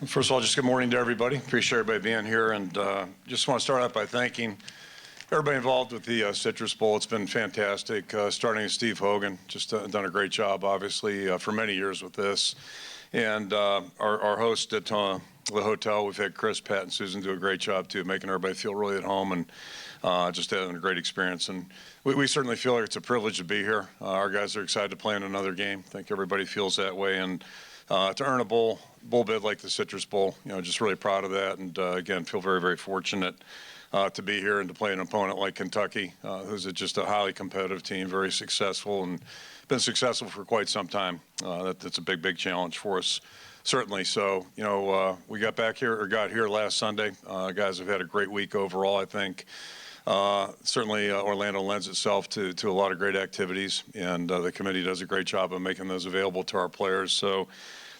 First of all, just good morning to everybody. Appreciate everybody being here, and just want to start out by thanking everybody involved with the Citrus Bowl. It's been fantastic. Starting with Steve Hogan, just done a great job, obviously, for many years with this. And our host at the hotel, we've had Chris, Pat, and Susan do a great job, too, making everybody feel really at home and just having a great experience. And we certainly feel like it's a privilege to be here. Our guys are excited to play in another game. I think everybody feels that way. And to earn a bowl bid like the Citrus Bowl, just really proud of that. And again, feel very, very fortunate to be here and to play an opponent like Kentucky, who's just a highly competitive team, very successful, and been successful for quite some time. That's a big, big challenge for us, certainly. So, we got here last Sunday. Guys have had a great week overall, I think. Certainly, Orlando lends itself to a lot of great activities, and the committee does a great job of making those available to our players. So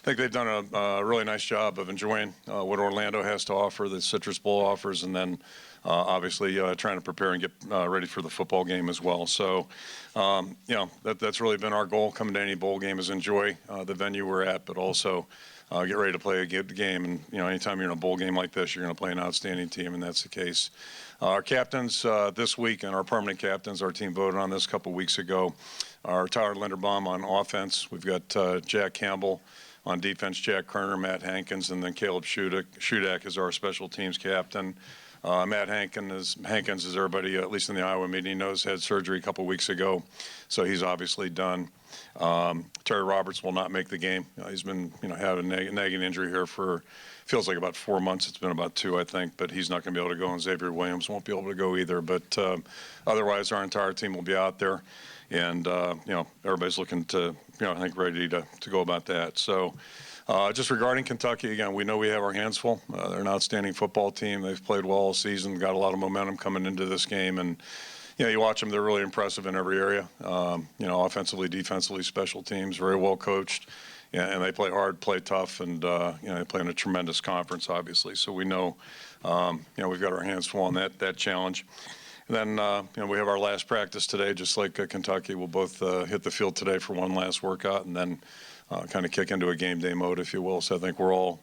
I think they've done a really nice job of enjoying what Orlando has to offer, the Citrus Bowl offers, and then obviously trying to prepare and get ready for the football game as well. So, that's really been our goal coming to any bowl game, is enjoy the venue we're at, but also get ready to play a good game. And, anytime you're in a bowl game like this, you're going to play an outstanding team, and that's the case. Our captains this week, and our permanent captains, our team voted on this a couple weeks ago, are Tyler Linderbaum on offense. We've got Jack Campbell on defense, Jack Kerner, Matt Hankins, and then Caleb Shudak is our special teams captain. Matt Hankins, as everybody, at least in the Iowa meeting, knows, had surgery a couple weeks ago, so he's obviously done. Terry Roberts will not make the game. He's been, had a nagging injury here for, feels like about 4 months. It's been about 2, I think, but he's not going to be able to go, and Xavier Williams won't be able to go either. But otherwise, our entire team will be out there, and everybody's looking to, I think, ready to go about that. So. Just regarding Kentucky, again, we know we have our hands full. They're an outstanding football team. They've played well all season, got a lot of momentum coming into this game. And, you watch them, they're really impressive in every area. Offensively, defensively, special teams, very well coached. And they play hard, play tough, and, they play in a tremendous conference, obviously. So we know, we've got our hands full on that challenge. And then, we have our last practice today, just like Kentucky. We'll both hit the field today for one last workout, and then kind of kick into a game day mode, if you will. So I think we're all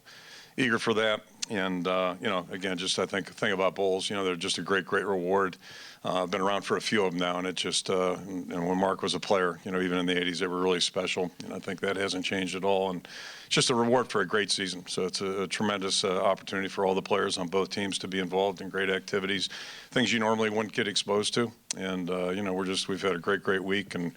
eager for that. And, again, just I think the thing about bowls, they're just a great, great reward. I've been around for a few of them now, and it just, and when Mark was a player, even in the 80s, they were really special. And I think that hasn't changed at all. And it's just a reward for a great season. So it's a tremendous opportunity for all the players on both teams to be involved in great activities, things you normally wouldn't get exposed to. And, we've had a great, great week, and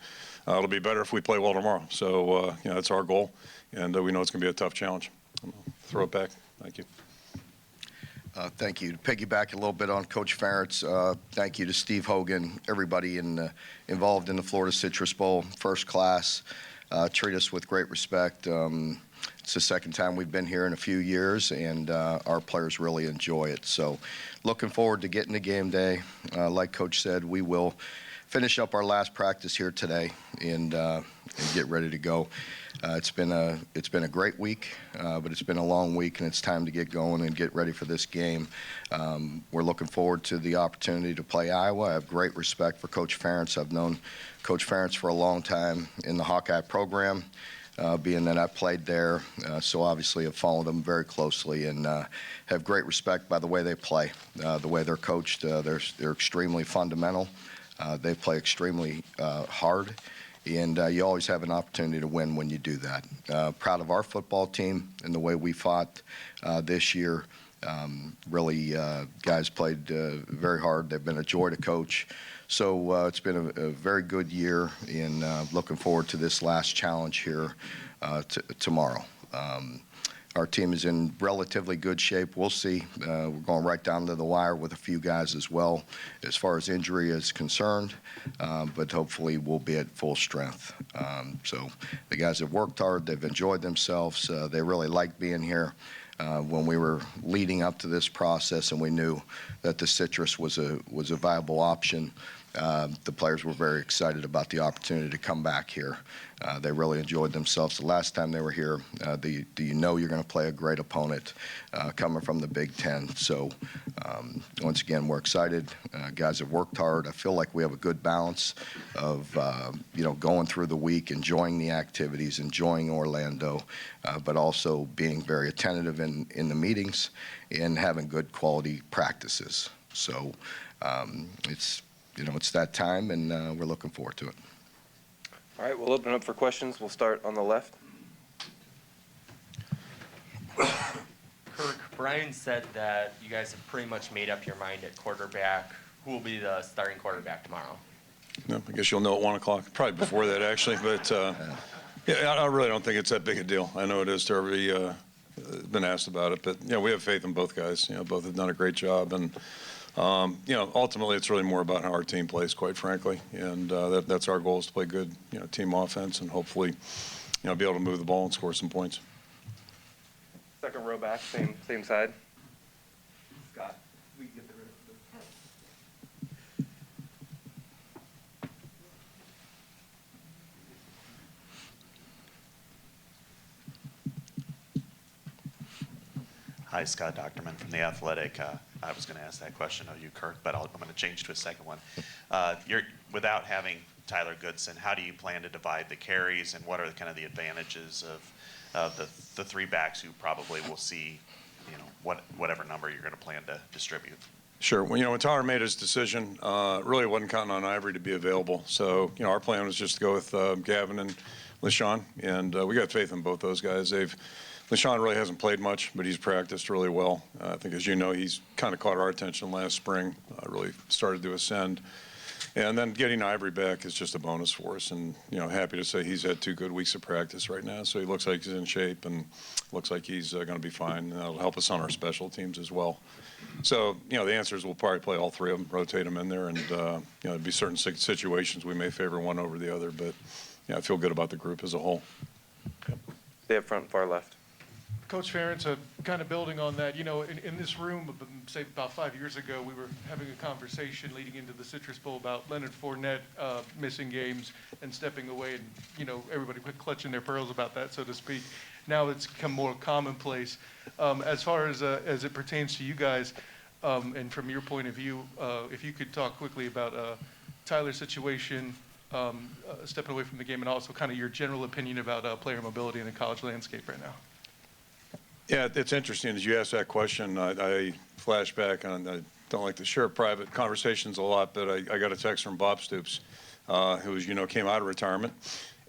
it'll be better if we play well tomorrow. So, that's our goal, and we know it's going to be a tough challenge. I'll throw it back. Thank you. Thank you. To piggyback a little bit on Coach Ferentz, thank you to Steve Hogan, everybody involved in the Florida Citrus Bowl, first class. Treat us with great respect. It's the second time we've been here in a few years, and our players really enjoy it. So looking forward to getting to game day. Like Coach said, we will finish up our last practice here today and get ready to go. It's been a great week, but it's been a long week, and it's time to get going and get ready for this game. We're looking forward to the opportunity to play Iowa. I have great respect for Coach Ferentz. I've known Coach Ferentz for a long time in the Hawkeye program, being that I played there. So obviously I've followed them very closely and have great respect by the way they play, the way they're coached. They're extremely fundamental. They play extremely hard. And you always have an opportunity to win when you do that. Proud of our football team and the way we fought this year. Really, guys played very hard. They've been a joy to coach. So it's been a very good year, and looking forward to this last challenge here tomorrow. Our team is in relatively good shape. We'll see. We're going right down to the wire with a few guys as well as far as injury is concerned, but hopefully we'll be at full strength. So the guys have worked hard. They've enjoyed themselves. They really like being here. When we were leading up to this process and we knew that the Citrus was a viable option, the players were very excited about the opportunity to come back here. They really enjoyed themselves the last time they were here. Do you know you're going to play a great opponent coming from the Big Ten? So once again, we're excited. Guys have worked hard. I feel like we have a good balance of going through the week, enjoying the activities, enjoying Orlando, but also being very attentive in the meetings and having good quality practices. So it's that time, and we're looking forward to it. All right, we'll open up for questions. We'll start on the left. Kirk, Brian said that you guys have pretty much made up your mind at quarterback. Who will be the starting quarterback tomorrow? No, I guess you'll know at 1 o'clock, probably before that actually. But yeah, I really don't think it's that big a deal. I know it is to everybody been asked about it, but we have faith in both guys. Both have done a great job, and ultimately it's really more about how our team plays, quite frankly, and that's our goal, is to play good, team offense, and hopefully, be able to move the ball and score some points. Second row back, same side. Scott, we can get the rid Hi, Scott Docterman from The Athletic. I was going to ask that question of you, Kirk, but I'm going to change to a second one. Without having Tyler Goodson, how do you plan to divide the carries, and what are kind of the advantages of the three backs who probably will see, whatever number you're going to plan to distribute? Sure. Well, when Tyler made his decision, really wasn't counting on Ivory to be available. So, our plan was just to go with Gavin and LaShawn, and we got faith in both those guys. LaShawn really hasn't played much, but he's practiced really well. I think, as you know, he's kind of caught our attention last spring, really started to ascend. And then getting Ivory back is just a bonus for us. And, happy to say he's had 2 good weeks of practice right now. So he looks like he's in shape and looks like he's going to be fine. And that'll help us on our special teams as well. So, the answer is we'll probably play all 3 of them, rotate them in there. And, there'll be certain situations we may favor one over the other. But, I feel good about the group as a whole. Yep. Stay up front, far left. Coach Ferentz, kind of building on that, in this room, say about 5 years ago, we were having a conversation leading into the Citrus Bowl about Leonard Fournette missing games and stepping away, and everybody quit clutching their pearls about that, so to speak. Now it's become more commonplace. As far as it pertains to you guys, and from your point of view, if you could talk quickly about Tyler's situation, stepping away from the game, and also kind of your general opinion about player mobility in the college landscape right now. Yeah, it's interesting. As you asked that question, I flash back on, I don't like to share private conversations a lot, but I got a text from Bob Stoops, who came out of retirement.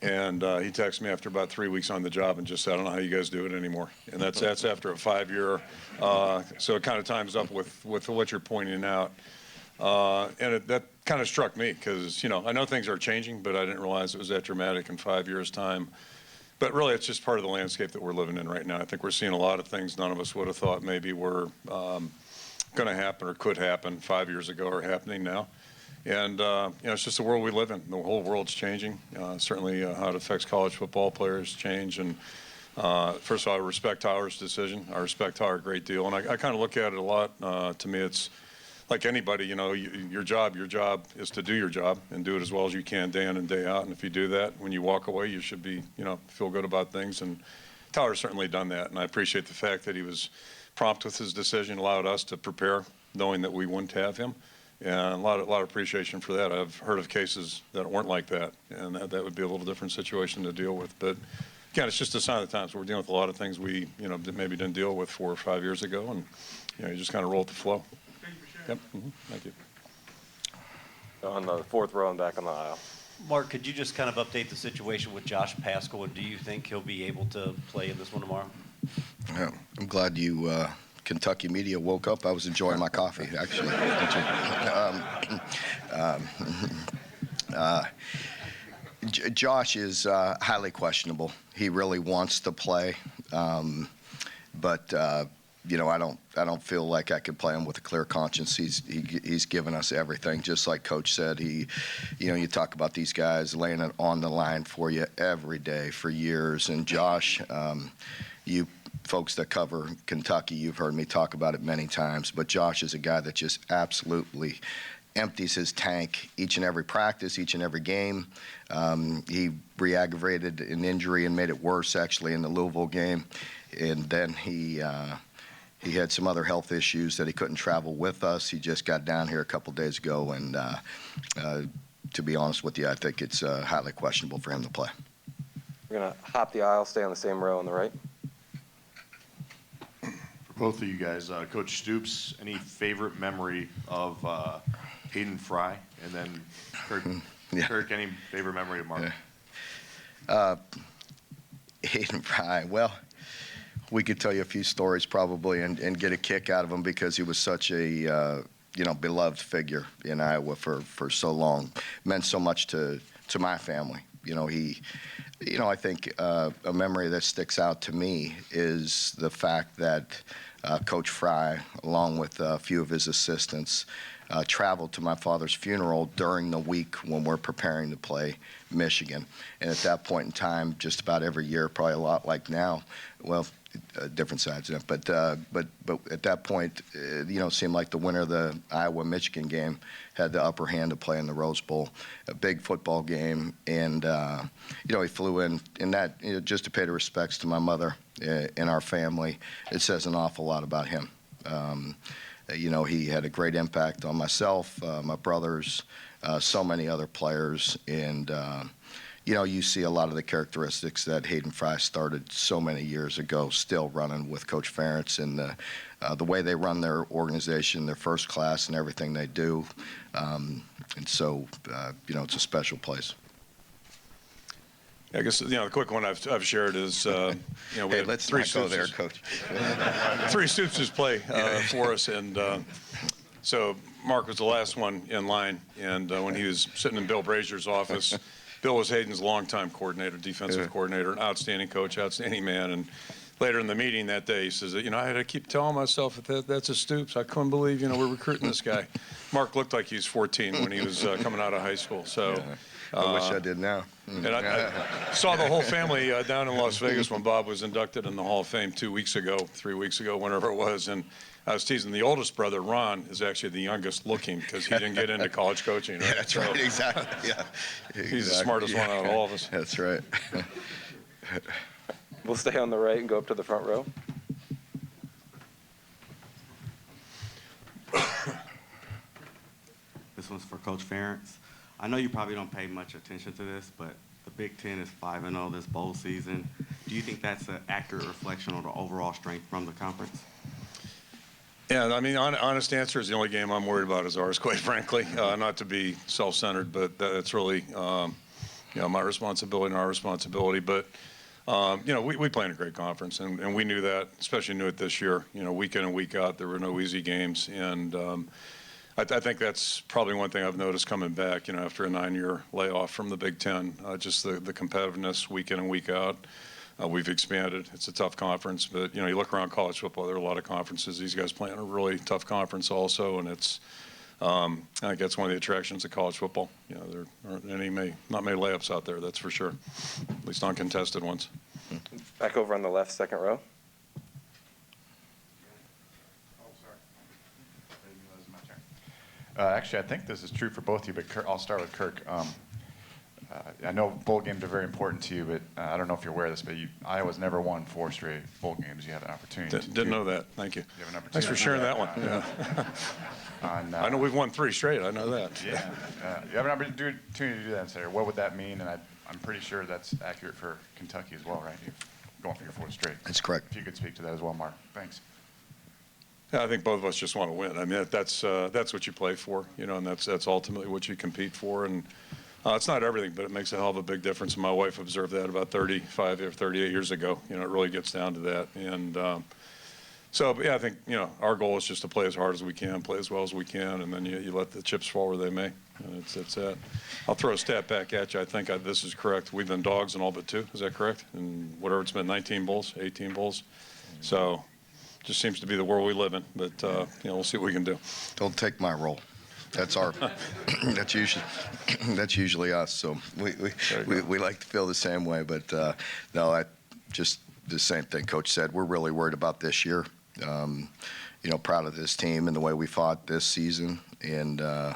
And he texted me after about 3 weeks on the job and just said, I don't know how you guys do it anymore. And that's after a 5-year. So it kind of times up with what you're pointing out. And that kind of struck me because, I know things are changing, but I didn't realize it was that dramatic in 5 years' time. But really, it's just part of the landscape that we're living in right now. I think we're seeing a lot of things none of us would have thought maybe were going to happen or could happen 5 years ago are happening now. And, it's just the world we live in. The whole world's changing. Certainly how it affects college football players change. And first of all, I respect Tyler's decision. I respect Tyler a great deal. And I kind of look at it a lot. To me, it's like anybody, your job is to do your job and do it as well as you can day in and day out. And if you do that, when you walk away, you should be, feel good about things. And Tyler's certainly done that. And I appreciate the fact that he was prompt with his decision, allowed us to prepare, knowing that we wouldn't have him. And a lot of appreciation for that. I've heard of cases that weren't like that, and that would be a little different situation to deal with. But again, it's just a sign of the times. We're dealing with a lot of things we, maybe didn't deal with 4 or 5 years ago, and you just kind of roll with the flow. Yep. Mm-hmm. Thank you. On the 4th row and back on the aisle. Mark, could you just kind of update the situation with Josh Paschal, and do you think he'll be able to play in this one tomorrow? Yeah, I'm glad you Kentucky media woke up. I was enjoying my coffee, actually. Josh is highly questionable. He really wants to play, but I don't feel like I could play him with a clear conscience. He's given us everything, just like Coach said. You talk about these guys laying it on the line for you every day for years. And Josh, you folks that cover Kentucky, you've heard me talk about it many times, but Josh is a guy that just absolutely empties his tank each and every practice, each and every game. He re-aggravated an injury and made it worse, actually, in the Louisville game. And then he had some other health issues that he couldn't travel with us. He just got down here a couple days ago, and to be honest with you, I think it's highly questionable for him to play. We're going to hop the aisle, stay on the same row on the right. Both of you guys, Coach Stoops, any favorite memory of Hayden Fry? And then Kirk, Yeah. Kirk, any favorite memory of Mark? Hayden Fry, well, we could tell you a few stories probably and get a kick out of him because he was such a beloved figure in Iowa for so long. Meant so much to my family. I think a memory that sticks out to me is the fact that Coach Fry, along with a few of his assistants, traveled to my father's funeral during the week when we're preparing to play Michigan. And at that point in time, just about every year, probably a lot like now, well, different sides, but at that point, it seemed like the winner of the Iowa-Michigan game had the upper hand to play in the Rose Bowl, a big football game, and he flew in that just to pay the respects to my mother and our family. It says an awful lot about him. He had a great impact on myself, my brothers, so many other players, and you see a lot of the characteristics that Hayden Fry started so many years ago still running with Coach Ferentz, and the way they run their organization, their first class, and everything they do. And so, it's a special place. I guess, the quick one I've shared is, we Hey, had let's three not go there, Stoopses. Coach. Three Stoops play for us, and so Mark was the last one in line, and when he was sitting in Bill Brazier's office, Bill was Hayden's longtime coordinator, defensive coordinator, an outstanding coach, outstanding man, and later in the meeting that day, he says, I had to keep telling myself that's a Stoops. I couldn't believe, we're recruiting this guy. Mark looked like he was 14 when he was coming out of high school, so. I wish I did now. And I saw the whole family down in Las Vegas when Bob was inducted in the Hall of Fame 3 weeks ago, whenever it was. And I was teasing, the oldest brother, Ron, is actually the youngest looking because he didn't get into college coaching. Right? Yeah, that's right, exactly. Yeah, He's the smartest one out of all of us. That's right. We'll stay on the right and go up to the front row. This one's for Coach Ferentz. I know you probably don't pay much attention to this, but the Big Ten is 5-0 this bowl season. Do you think that's an accurate reflection on the overall strength from the conference? Yeah, honest answer is the only game I'm worried about is ours, quite frankly. Not to be self-centered, but that's really, my responsibility and our responsibility. But, we play in a great conference, and we knew that, especially knew it this year. Week in and week out, there were no easy games, and I think that's probably one thing I've noticed coming back, after a 9-year layoff from the Big Ten, just the competitiveness week in and week out. We've expanded. It's a tough conference, but, you look around college football, there are a lot of conferences. These guys play in a really tough conference also, and it's, I think that's one of the attractions of college football. There aren't not many layups out there, that's for sure, at least uncontested ones. Back over on the left, second row. Actually, I think this is true for both of you, but I'll start with Kirk. I know bowl games are very important to you, but I don't know if you're aware of this, but Iowa's never won 4 straight bowl games. You have an opportunity. Didn't know that. Thank you. You have an opportunity. Thanks for sharing that one. I know we've won 3 straight. I know that. Yeah. You have an opportunity to do that and say, what would that mean? And I'm pretty sure that's accurate for Kentucky as well, right? You're going for your 4th straight. That's correct. If you could speak to that as well, Mark. Thanks. Yeah, I think both of us just want to win. That's what you play for, and that's ultimately what you compete for. And it's not everything, but it makes a hell of a big difference. And my wife observed that about 35 or 38 years ago. It really gets down to that. And I think our goal is just to play as hard as we can, play as well as we can, and then you let the chips fall where they may. And it's that. I'll throw a stat back at you. I think this is correct. We've been dogs in all but 2. Is that correct? And whatever it's been, 19 bowls, 18 bowls. So. Just seems to be the world we live in, but we'll see what we can do. Don't take my role. That's usually us. So we like to feel the same way, but no, just the same thing Coach said. We're really worried about this year. Proud of this team and the way we fought this season, and I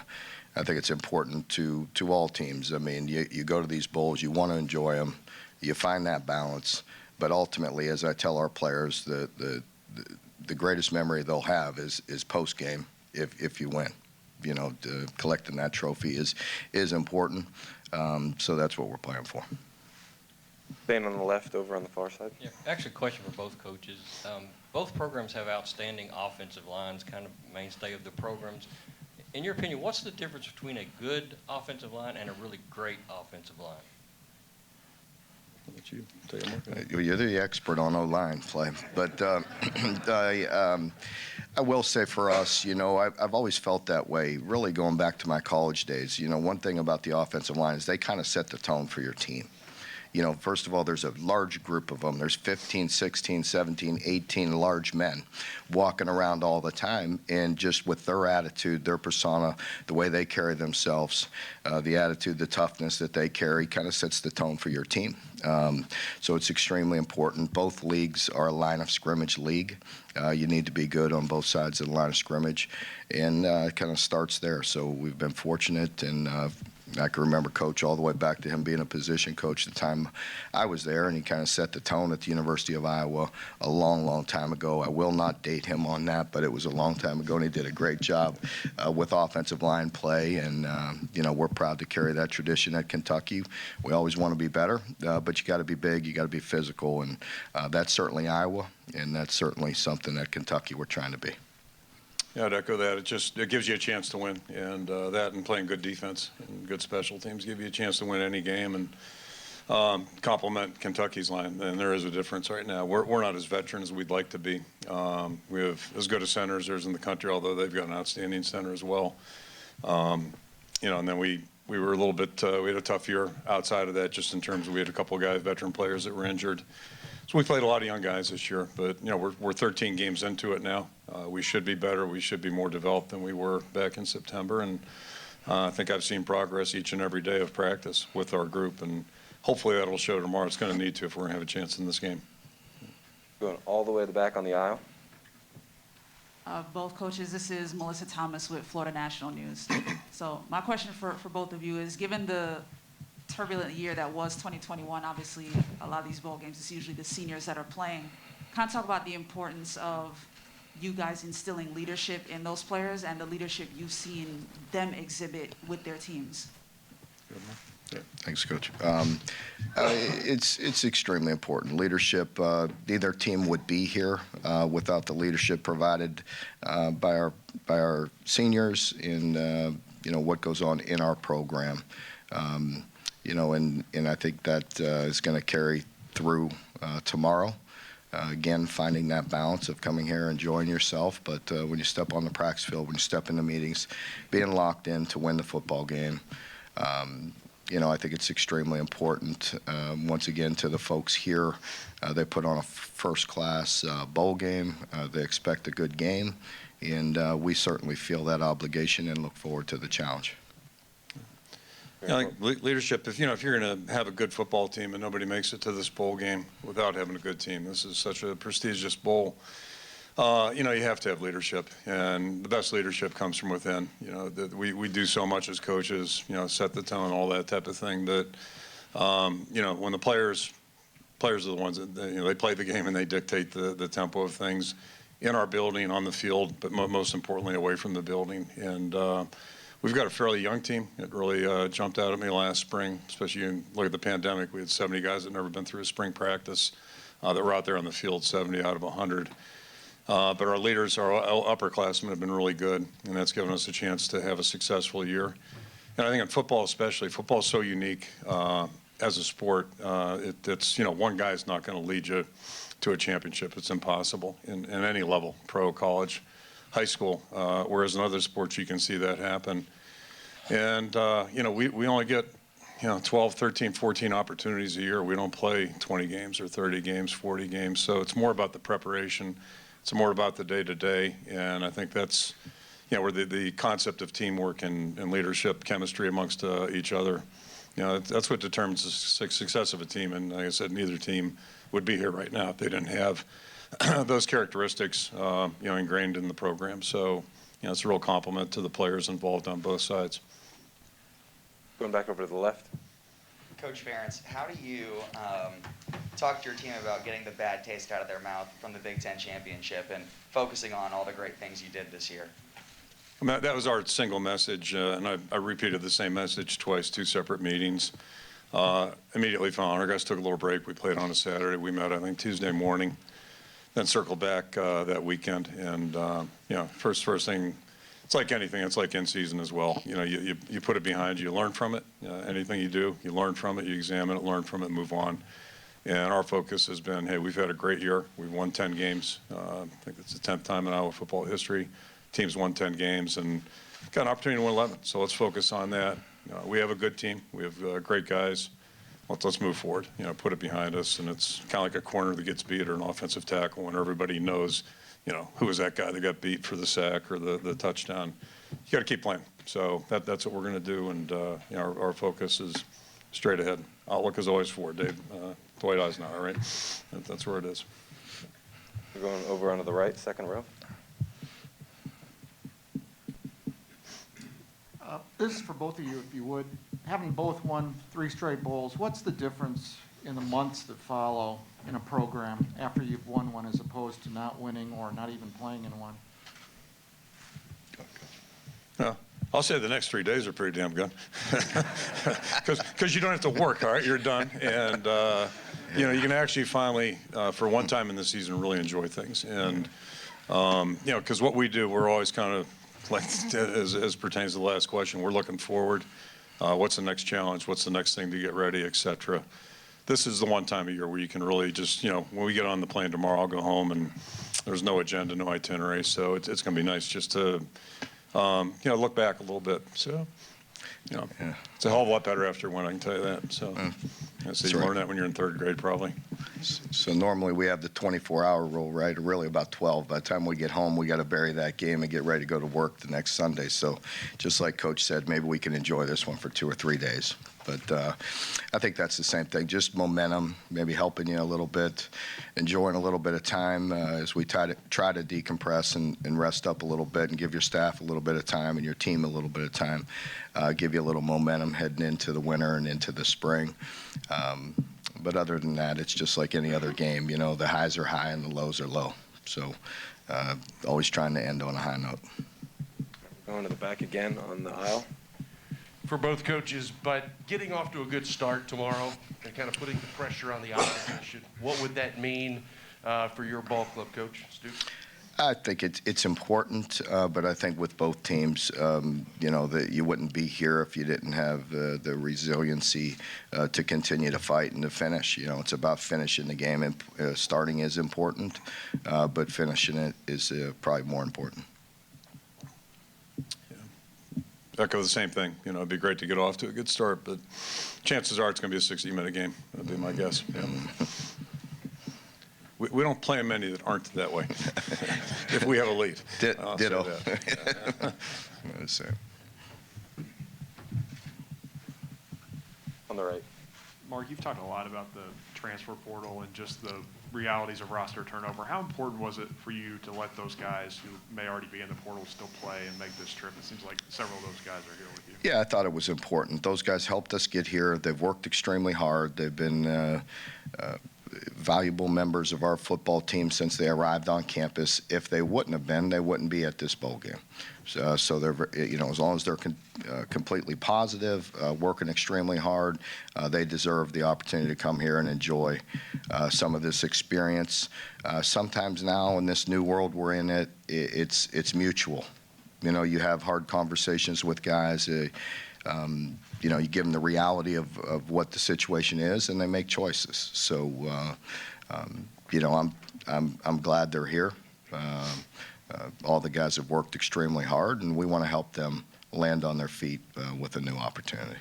think it's important to all teams. I mean, you go to these bowls, you want to enjoy them, you find that balance, but ultimately, as I tell our players, the greatest memory they'll have is post game if you win. Collecting that trophy is important. So that's what we're playing for. Staying on the left, over on the far side. Yeah, actually, a question for both coaches. Both programs have outstanding offensive lines, kind of mainstay of the programs. In your opinion, what's the difference between a good offensive line and a really great offensive line? I'll let you take a look. You're the expert on O-line play, but I will say for us, I've always felt that way, really going back to my college days. One thing about the offensive line is they kind of set the tone for your team. First of all, there's a large group of them. There's 15, 16, 17, 18 large men walking around all the time, and just with their attitude, their persona, the way they carry themselves, the attitude, the toughness that they carry kind of sets the tone for your team. So it's extremely important. Both leagues are a line of scrimmage league. You need to be good on both sides of the line of scrimmage, and it kind of starts there. So we've been fortunate, and I can remember Coach all the way back to him being a position coach the time I was there, and he kind of set the tone at the University of Iowa a long, long time ago. I will not date him on that, but it was a long time ago, and he did a great job with offensive line play, and we're proud to carry that tradition at Kentucky. We always want to be better, but you got to be big, you got to be physical, and that's certainly Iowa, and that's certainly something at Kentucky we're trying to be. Yeah, I'd echo that. It gives you a chance to win, and that and playing good defense and good special teams give you a chance to win any game and complement Kentucky's line. And there is a difference right now. We're not as veteran as we'd like to be. We have as good a center as there's in the country, although they've got an outstanding center as well. And then we were a little bit. We had a tough year outside of that, just in terms of we had a couple of guys, veteran players that were injured. So we played a lot of young guys this year, but we're 13 games into it now. We should be better. We should be more developed than we were back in September, and I think I've seen progress each and every day of practice with our group, and hopefully that'll show tomorrow. It's going to need to if we're going to have a chance in this game. Going all the way to the back on the aisle. Both coaches, this is Melissa Thomas with Florida National News. So my question for both of you is, given the turbulent year that was 2021, obviously a lot of these bowl games, it's usually the seniors that are playing. Kind of talk about the importance of you guys instilling leadership in those players and the leadership you've seen them exhibit with their teams. Thanks, Coach. It's extremely important. Leadership, neither team would be here without the leadership provided by our seniors in what goes on in our program. And I think that is going to carry through tomorrow. Again, finding that balance of coming here, enjoying yourself, but when you step on the practice field, when you step into meetings, being locked in to win the football game, I think it's extremely important. Once again, to the folks here, they put on a first-class bowl game. They expect a good game, and we certainly feel that obligation and look forward to the challenge. Leadership, if you're going to have a good football team and nobody makes it to this bowl game without having a good team, this is such a prestigious bowl, you have to have leadership, and the best leadership comes from within. We do so much as coaches, set the tone, all that type of thing, that, when the players are the ones that, they play the game and they dictate the tempo of things in our building, on the field, but most importantly away from the building. And we've got a fairly young team. It really jumped out at me last spring, especially you look at the pandemic. We had 70 guys that had never been through a spring practice that were out there on the field, 70 out of 100. But our leaders, our upperclassmen, have been really good, and that's given us a chance to have a successful year. And I think in football especially, football is so unique as a sport. It's one guy's not going to lead you to a championship. It's impossible in any level, pro, college, high school, whereas in other sports you can see that happen. And, we only get, 12, 13, 14 opportunities a year. We don't play 20 games or 30 games, 40 games. So it's more about the preparation. It's more about the day-to-day. And I think that's, where the concept of teamwork and leadership, chemistry amongst each other, that's what determines the success of a team. And like I said, neither team would be here right now if they didn't have those characteristics, ingrained in the program. So, it's a real compliment to the players involved on both sides. Going back over to the left. Coach Ferentz, how do you talk to your team about getting the bad taste out of their mouth from the Big Ten championship and focusing on all the great things you did this year? I mean, that was our single message, and I repeated the same message twice, 2 separate meetings. Immediately following, our guys took a little break. We played on a Saturday. We met, I think, Tuesday morning, then circled back that weekend. And, first thing, it's like anything. It's like in season as well. You put it behind you, you learn from it. Anything you do, you learn from it, you examine it, learn from it, move on. And our focus has been, hey, we've had a great year. We've won 10 games. I think it's the 10th time in Iowa football history. Teams won 10 games and got an opportunity to win 11. So let's focus on that. We have a good team. We have great guys. Let's move forward. Put it behind us. And it's kind of like a corner that gets beat or an offensive tackle when everybody knows, who was that guy that got beat for the sack or the touchdown. You got to keep playing. So that's what we're going to do. And our focus is straight ahead. Outlook is always forward, Dave. Dwight Eisenhower, right? That's where it is. We're going over onto the right, second row. This is for both of you, if you would. Having both won 3 straight bowls, what's the difference in the months that follow in a program after you've won one as opposed to not winning or not even playing in one? I'll say the next 3 days are pretty damn good. Because you don't have to work, all right? You're done. And, you can actually finally, for one time in the season, really enjoy things. And, because what we do, we're always kind of, like as pertains to the last question, we're looking forward. What's the next challenge? What's the next thing to get ready, et cetera. This is the one time of year where you can really just, when we get on the plane tomorrow, I'll go home and there's no agenda, no itinerary. So it's going to be nice just to, look back a little bit. So, it's a hell of a lot better after one, I can tell you that. So, you learn that when you're in 3rd grade, probably. So normally we have the 24-hour rule, right? Really about 12. By the time we get home, we got to bury that game and get ready to go to work the next Sunday. So just like Coach said, maybe we can enjoy this one for 2 or 3 days. But I think that's the same thing, just momentum, maybe helping you a little bit, enjoying a little bit of time as we try to decompress and rest up a little bit and give your staff a little bit of time and your team a little bit of time, give you a little momentum heading into the winter and into the spring. But other than that, it's just like any other game. The highs are high and the lows are low. So always trying to end on a high note. Going to the back again on the aisle. For both coaches, but getting off to a good start tomorrow and kind of putting the pressure on the opposition, what would that mean for your ball club, Coach Stoops? I think it's important, but I think with both teams, that you wouldn't be here if you didn't have the resiliency to continue to fight and to finish. It's about finishing the game, and starting is important, but finishing it is probably more important. Echo the same thing. It'd be great to get off to a good start, but chances are it's going to be a 60-minute game. That'd be my guess. Yeah. We don't play many that aren't that way. If we have a lead. Ditto. On the right. Mark, you've talked a lot about the transfer portal and just the realities of roster turnover. How important was it for you to let those guys who may already be in the portal still play and make this trip? It seems like several of those guys are here with you. Yeah, I thought it was important. Those guys helped us get here. They've worked extremely hard. They've been valuable members of our football team since they arrived on campus. If they wouldn't have been, they wouldn't be at this bowl game. So they're, as long as they're completely positive, working extremely hard, they deserve the opportunity to come here and enjoy some of this experience. Sometimes now in this new world we're in, it's mutual. You have hard conversations with guys. You give them the reality of what the situation is, and they make choices. So, I'm glad they're here. All the guys have worked extremely hard, and we want to help them land on their feet with a new opportunity.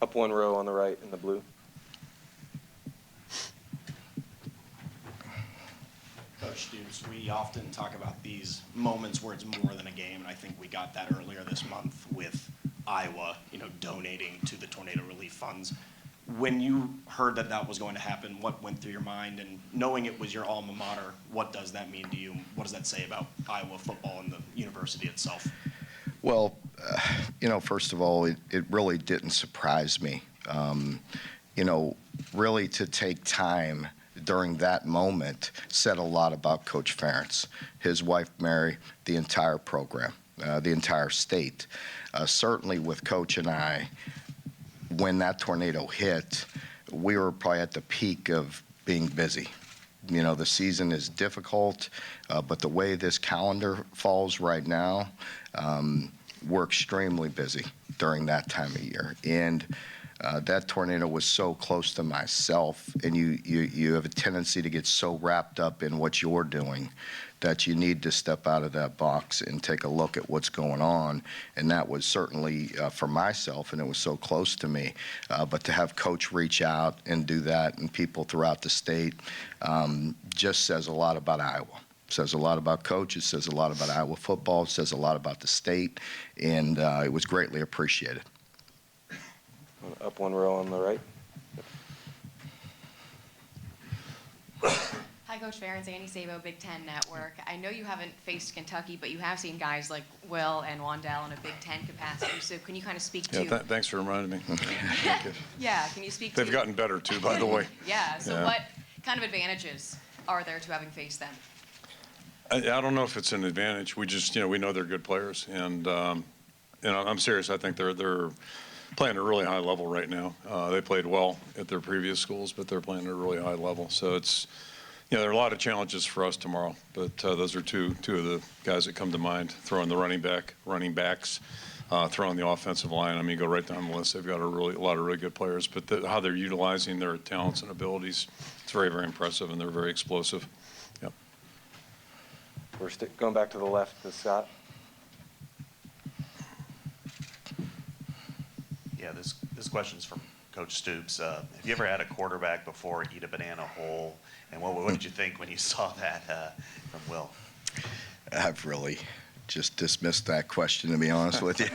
Up one row on the right in the blue. Coach Stoops, we often talk about these moments where it's more than a game, and I think we got that earlier this month with Iowa, donating to the tornado relief funds. when you heard that that was going to happen, what went through your mind? And knowing it was your alma mater, what does that mean to you? What does that say about Iowa football and the university itself? Well, first of all, it really didn't surprise me. Really to take time during that moment said a lot about Coach Ferentz, his wife Mary, the entire program, the entire state. Certainly with Coach and I, when that tornado hit, we were probably at the peak of being busy. The season is difficult, but the way this calendar falls right now, we're extremely busy during that time of year. And that tornado was so close to myself, and you have a tendency to get so wrapped up in what you're doing that you need to step out of that box and take a look at what's going on. And that was certainly for myself, and it was so close to me. But to have Coach reach out and do that, and people throughout the state, just says a lot about Iowa. It says a lot about Coach. It says a lot about Iowa football. It says a lot about the state, and it was greatly appreciated. Up one row on the right. Hi, Coach Ferentz, Andy Sabo, Big Ten Network. I know you haven't faced Kentucky, but you have seen guys like Will and Wandell in a Big Ten capacity. So can you kind of speak to? Yeah, thanks for reminding me. Thank you. Yeah, can you speak to? They've gotten better too, by the way. Yeah. So Yeah. what kind of advantages are there to having faced them? I don't know if it's an advantage. We just, we know they're good players, and I'm serious. I think they're playing at a really high level right now. They played well at their previous schools, but they're playing at a really high level. So it's, there are a lot of challenges for us tomorrow, but those are two of the guys that come to mind. Throwing the running backs, throwing the offensive line. I mean, go right down the list. They've got a lot of really good players, but how they're utilizing their talents and abilities, it's very, very impressive, and they're very explosive. Yep. We're going back to the left to Scott. Yeah, this question's from Coach Stoops. Have you ever had a quarterback before eat a banana whole? And what did you think when you saw that from Will? I've really just dismissed that question, to be honest with you.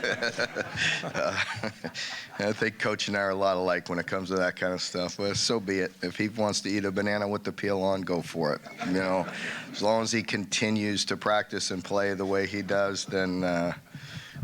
I think Coach and I are a lot alike when it comes to that kind of stuff. But so be it. If he wants to eat a banana with the peel on, go for it. As long as he continues to practice and play the way he does, then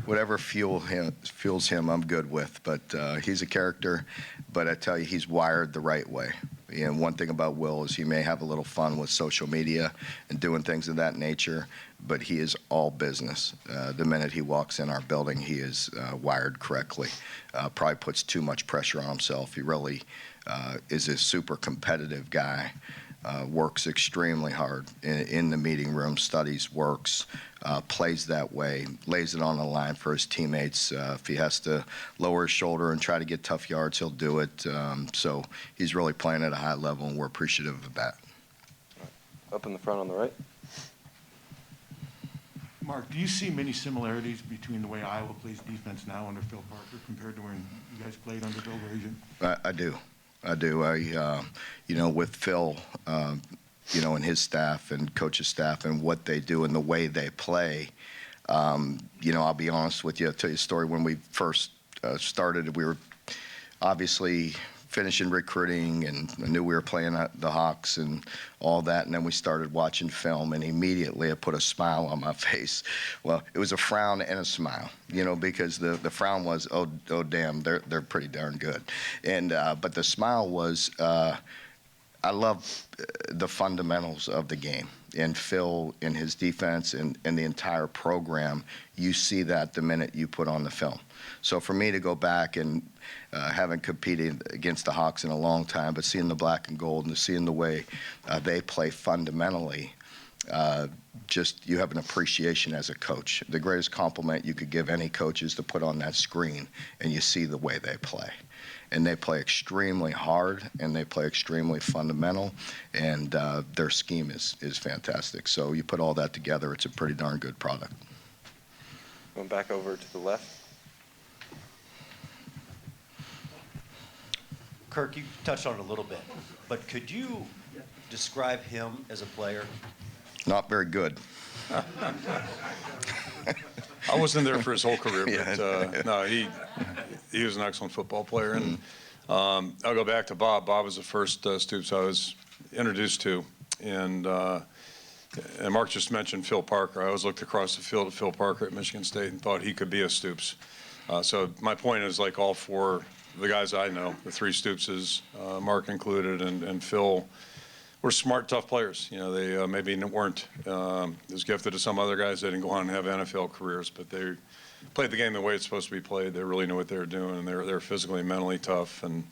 whatever fuels him, I'm good with. But he's a character. But I tell you, he's wired the right way. And one thing about Will is he may have a little fun with social media and doing things of that nature, but he is all business. The minute he walks in our building, he is wired correctly. Probably puts too much pressure on himself. He really is a super competitive guy. Works extremely hard in the meeting room, studies, works, plays that way, lays it on the line for his teammates. If he has to lower his shoulder and try to get tough yards, he'll do it. So he's really playing at a high level, and we're appreciative of that. Up in the front on the right. Mark, do you see many similarities between the way Iowa plays defense now under Phil Parker compared to when you guys played under Bill Brazier? I do. With Phil, and his staff and coach's staff and what they do and the way they play, I'll be honest with you. I'll tell you a story. When we first started, we were obviously finishing recruiting, and I knew we were playing the Hawks and all that, and then we started watching film, and immediately it put a smile on my face. Well, it was a frown and a smile, because the frown was, oh damn, they're pretty darn good, and but the smile was, I love the fundamentals of the game. And Phil in his defense and the entire program, you see that the minute you put on the film. So for me to go back and haven't competed against the Hawks in a long time, but seeing the black and gold and seeing the way they play fundamentally, just you have an appreciation as a coach. The greatest compliment you could give any coach is to put on that screen and you see the way they play. And they play extremely hard, and they play extremely fundamental, and their scheme is fantastic. So you put all that together, it's a pretty darn good product. Going back over to the left. Kirk, you touched on it a little bit, but could you describe him as a player? Not very good. I wasn't there for his whole career, but no, he was an excellent football player, and I'll go back to Bob. Bob was the first Stoops I was introduced to, and Mark just mentioned Phil Parker. I always looked across the field at Phil Parker at Michigan State and thought he could be a Stoops. So my point is, like, all four, the guys I know, the three Stoopses, Mark included, and Phil, were smart, tough players. You know, they maybe weren't as gifted as some other guys. They didn't go on and have NFL careers, but they played the game the way it's supposed to be played. They really knew what they were doing, and they're physically and mentally tough. And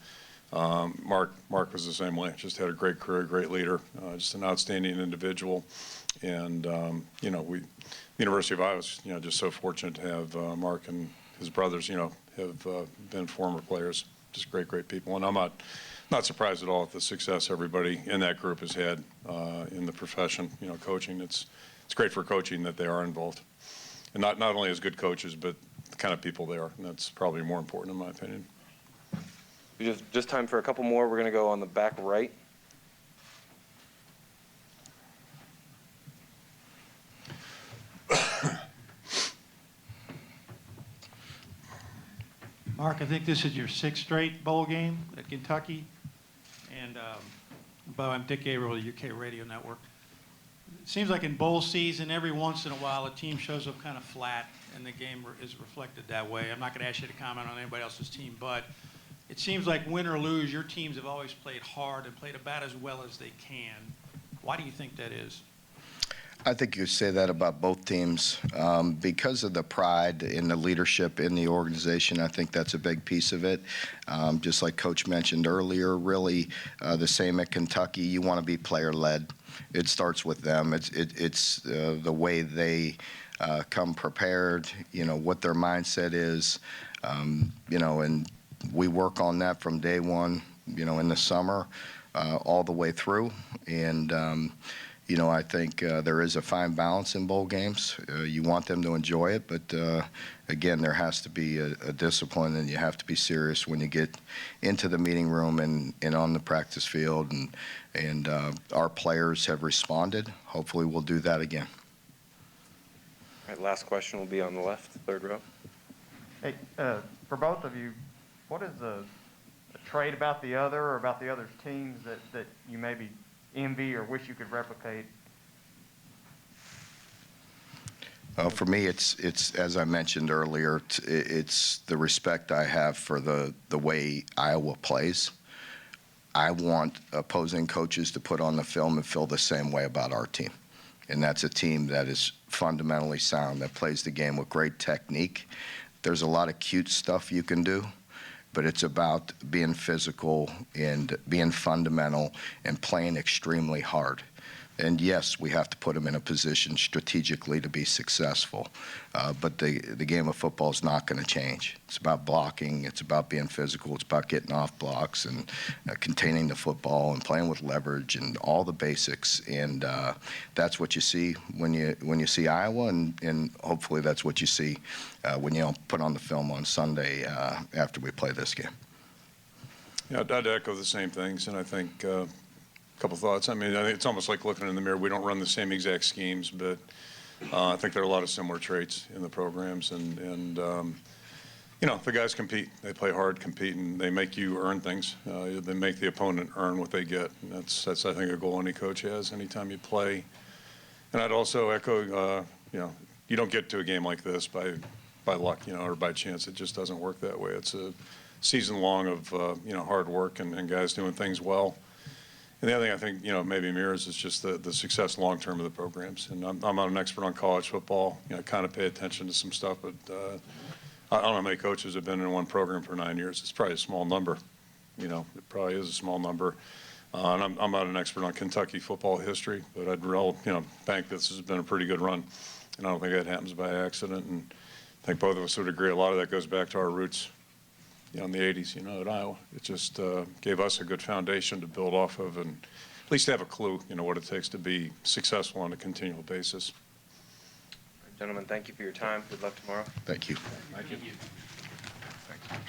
Mark was the same way. Just had a great career, great leader, just an outstanding individual. And you know, the University of Iowa was, you know, just so fortunate to have Mark and his brothers, you know, have been former players. Just great people. And I'm not surprised at all at the success everybody in that group has had in the profession. You know, coaching. It's great for coaching that they are involved, and not only as good coaches, but the kind of people they are. And that's probably more important, in my opinion. Just time for a couple more. We're going to go on the back right. Mark, I think this is your sixth straight bowl game at Kentucky. And, Bo, I'm Dick Gabriel of the UK Radio Network. It seems like in bowl season, every once in a while, a team shows up kind of flat, and the game is reflected that way. I'm not going to ask you to comment on anybody else's team, but it seems like win or lose, your teams have always played hard and played about as well as they can. Why do you think that is? I think you say that about both teams. Because of the pride in the leadership in the organization, I think that's a big piece of it. Just like Coach mentioned earlier, really the same at Kentucky, you want to be player-led. It starts with them. It's the way they come prepared, you know, what their mindset is, you know, and we work on that from day one, you know, in the summer all the way through. And you know, I think there is a fine balance in bowl games. You want them to enjoy it, but again, there has to be a discipline, and you have to be serious when you get into the meeting room and on the practice field. And our players have responded. Hopefully, we'll do that again. All right, last question will be on the left, third row. Hey, for both of you, what is a trait about the other or about the other's teams that you maybe envy or wish you could replicate? For me, it's as I mentioned earlier, it's the respect I have for the way Iowa plays. I want opposing coaches to put on the film and feel the same way about our team. And that's a team that is fundamentally sound, that plays the game with great technique. There's a lot of cute stuff you can do, but it's about being physical and being fundamental and playing extremely hard. And yes, we have to put them in a position strategically to be successful. But the game of football is not going to change. It's about blocking. It's about being physical. It's about getting off blocks and containing the football and playing with leverage and all the basics. And that's what you see when you see Iowa, and hopefully that's what you see when you put on the film on Sunday after we play this game. Yeah, I'd echo the same things, and I think couple thoughts. I mean, I think it's almost like looking in the mirror. We don't run the same exact schemes, but I think there are a lot of similar traits in the programs. And you know, the guys compete. They play hard, compete, and they make you earn things. They make the opponent earn what they get. And that's I think, a goal any coach has anytime you play. And I'd also echo, you know, you don't get to a game like this by luck, you know, or by chance. It just doesn't work that way. It's a season long of you know, hard work and guys doing things well. And the other thing I think, you know, maybe mirrors is just the success long-term of the programs. And I'm not an expert on college football. You know, I kind of pay attention to some stuff, but I don't know how many coaches have been in one program for 9 years. It's probably a small number. You know, it probably is a small number. And I'm not an expert on Kentucky football history, but I'd you know, bank this has been a pretty good run. And I don't think that happens by accident. And I think both of us would agree a lot of that goes back to our roots. You know, in the 80s, you know, at Iowa. It just gave us a good foundation to build off of and at least have a clue, you know, what it takes to be successful on a continual basis. Gentlemen, thank you for your time. Good luck tomorrow. Thank you. Thank you. Thank you.